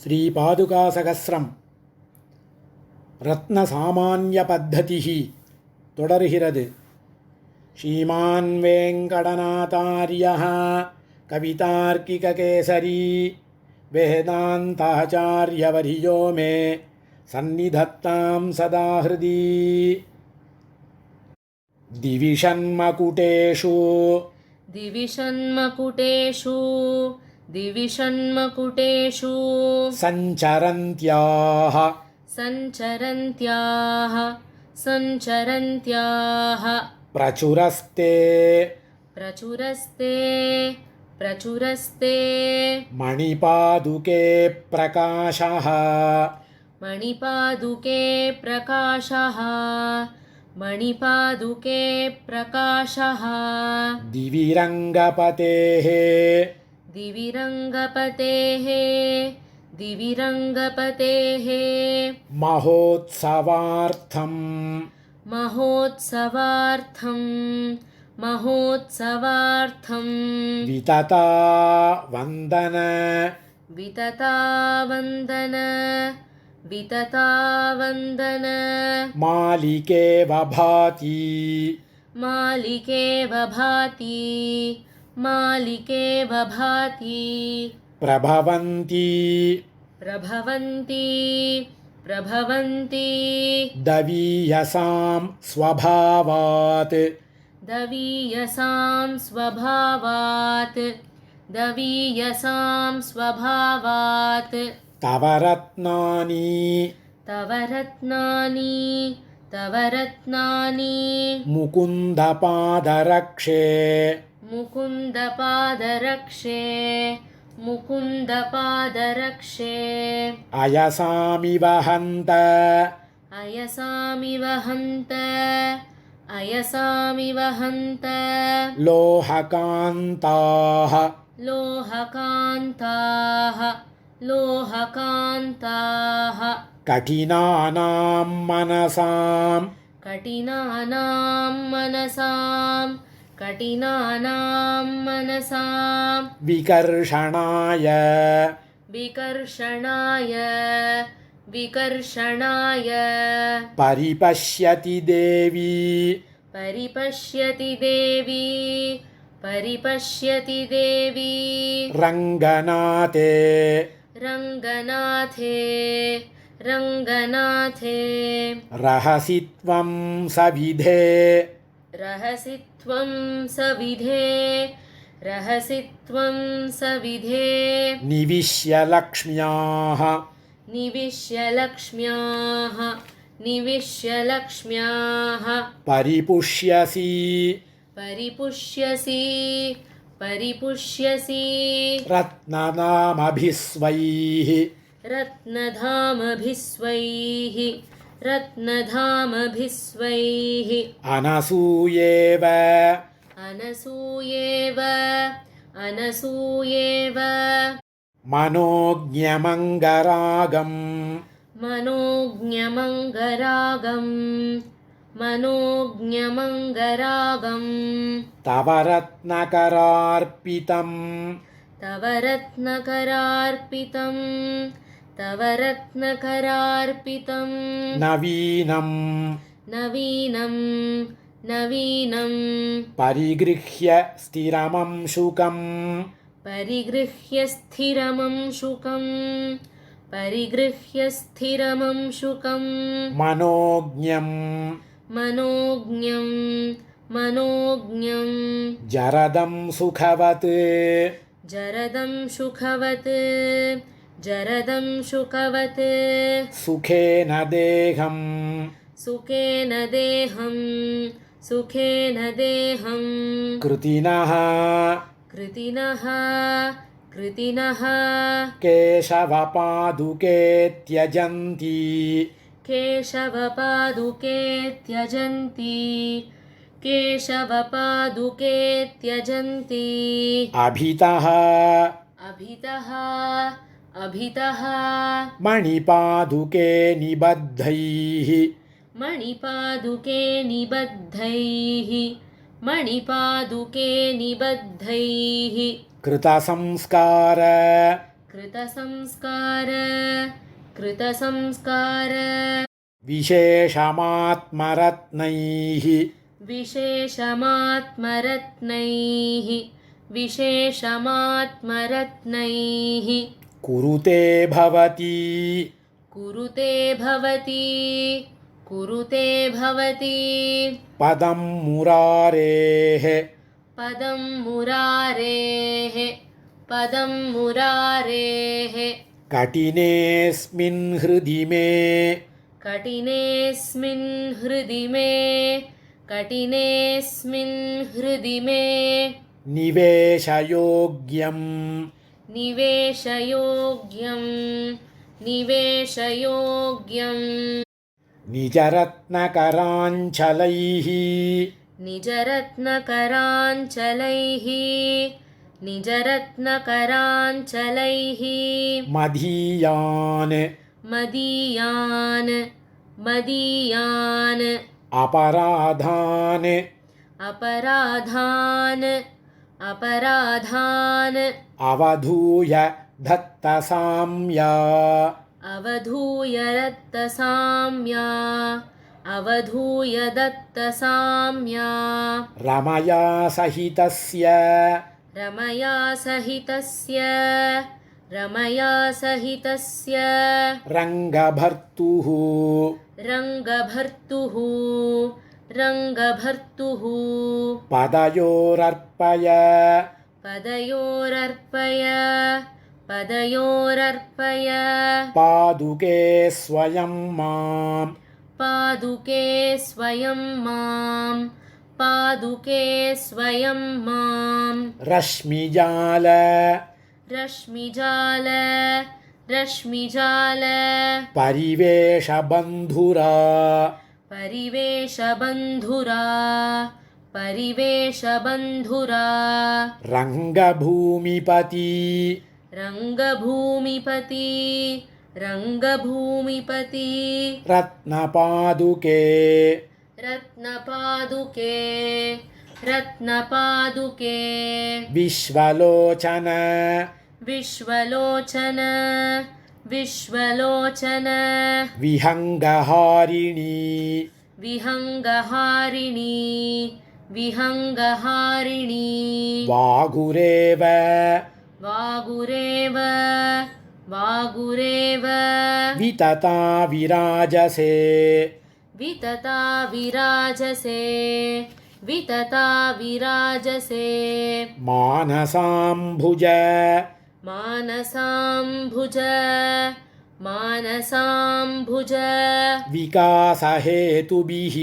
ஸ்ரீபாதுகாசகஸ்ரம் ரத்னசாமான்யபத்ததிः தொடர்கிறது. ஸ்ரீமான் வேங்கடநாதார்யः கவிதார்க்கிககேசரி வேதாந்தாச்சார்யவர்யோ மே சந்நிதத்தாம் சதா ஹ்ருதி. दिविषन्मकुटेषु सञ्चरन्त्याः प्रचुरस्ते मणिपादुके प्रकाशः दिविरङ्गपतेः महोत्सवार्थं वितता वन्दन मालिकेव भाति प्रभवन्ति दवीयसां स्वभावात् तव रत्नानि मुकुन्दपादरक्षे अयसामिव हन्त लोहकान्ताः कठिनानां मनसां विकर्षणाय परिपश्यति देवी रङ्गनाथे रहसि त्वं सविधे निविश्य लक्ष्म्याः परिपुष्यसि रत्नधामभिस्वैः अनसूयेव मनोज्ञमङ्गरागम् तव रत्नकरार्पितं नवीनं परिगृह्य स्थिरमंशुकम् मनोज्ञं जरदं सुखवत् सुखेन देहं कृतिनः केशवपादुके त्यजन्ति अभितः मणिपादुके निबद्धैः कृतसंस्कार कृतसंस्कार कृतसंस्कार विशेषमात्मरत्नैः विशेषमात्मरत्नैः विशेषमात्मरत्नैः कुरुते भवती कुरुते भवती कुरुते भवती पदं मुरारेः पदं मुरारेः पदं मुरारेः कठिनेऽस्मिन् हृदि मे कठिनेऽस्मिन् हृदि मे कठिनेऽस्मिन् हृदि मे निवेशयोग्यं निवेशयोग्यं निवेशयोग्यं निजरत्नकराञ्चलैः निजरत्नकराञ्चलैः निजरत्नकराञ्चलैः मदीयान् मदीयान् मदीयान् अपराधान् अपराधान् अपराधान् अवधूय दत्तसाम्या अवधूय दत्तसाम्या अवधूय दत्तसाम्या रमया सहितस्य रमया सहितस्य रमया सहितस्य रङ्गभर्तुः रङ्गभर्तुः रङ्गभर्तुः पदयोरर्पय पदयोरर्पय पदयोरर्पय पादुके स्वयं मां पादुके स्वयं मां पादुके स्वयं मां रश्मिजाल रश्मिजाल रश्मिजाल परिवेशबन्धुरा परिवेशबन्धुरा परिवेशबन्धुरा रङ्गभूमिपति रङ्गभूमिपति रङ्गभूमिपति रत्नपादुके रत्नपादुके रत्नपादुके विश्वलोचन विश्वलोचन विश्वलोचन विहङ्गहारिणी विहङ्गहारिणी विहङ्गहारिणी वागुरेव वागुरेव वागुरेव वितता विराजसे वितता विराजसे वितता विराजसे मानसाम्भुज मानसाम्भुज मानसाम्भुज विकासहेतुभिः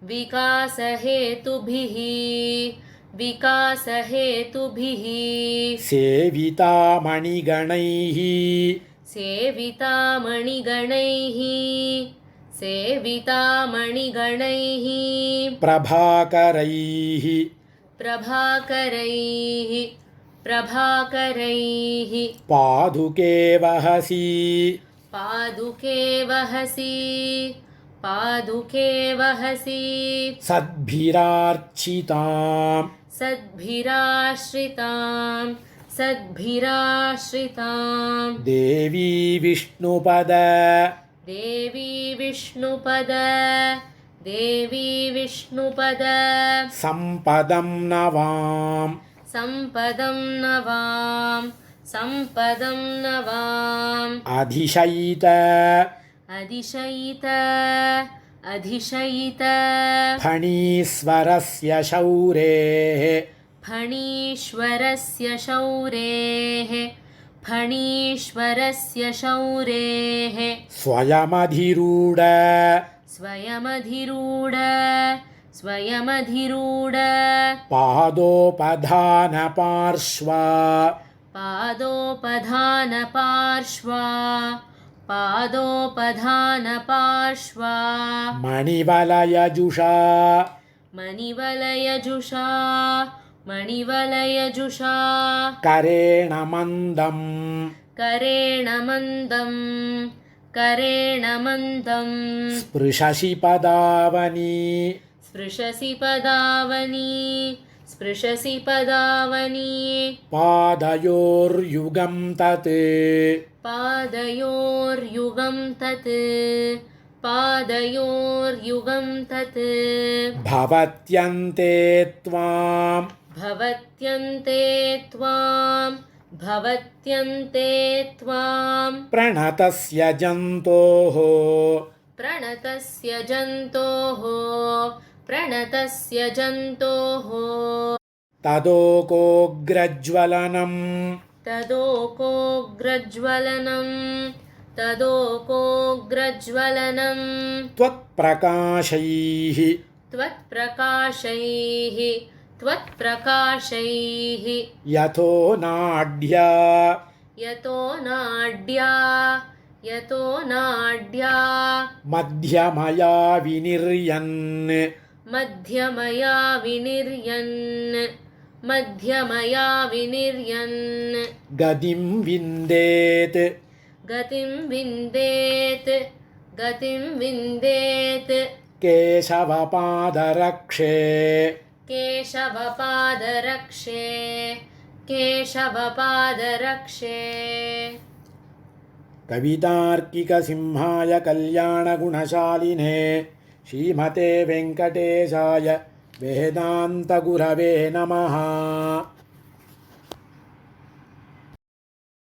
विकासहेतुभिः विकासहेतुभिः सेविता मणिगणैः सेविता मणिगणैः सेविता मणिगणैः प्रभाकरैः प्रभाकरैः प्रभाकरैः पादुके वहसि पादुके वहसि पादुके वहसि सद्भिरार्चितां सद्भिराश्रितां सद्भिराश्रितां देवी विष्णुपद देवी विष्णुपद देवी विष्णुपद सम्पदं नवां सम्पदं नवां सम्पदं नवाम् अधिशयित अधिशयित अधिशयित फणीश्वरस्य शौरेः फणीश्वरस्य शौरेः फणीश्वरस्य शौरेः स्वयमधिरूढ स्वयमधिरूढ स्वयमधिरूढ पादोपधानपार्श्वा पादोपधानपार्श्वा पादोपधानपार्श्वा मणिवलयजुषा मणिवलयजुषा मणिवलयजुषा करेण मन्दं करेण मन्दं करेण मन्दं स्पृशसि पदावनि स्पृशसि पदावनि स्पृशसि पदावनि पादयोर्युगं तत् पादयोर्युगं तत् पादयोर्युगं तत् भवत्यन्ते त्वां भवत्यन्ते त्वां प्रणतस्य जन्तोः प्रणतस्य जन्तोः तदोकोग्रज्वलनं तदोकोग्रज्वलनं त्वत्प्रकाशैः त्वत्प्रकाशैः यथो नाढ्या यतो नाड्या मध्यमया विनिर्यन् मध्यमया विनिर्यन् गतिं विन्देत् गतिं विन्देत् केशवपादरक्षे केशवपादरक्षे कवितार्किकसिंहाय कल्याणगुणशालिने श्रीमते वेङ्कटेशाय वेदान्तगुरवे नमः।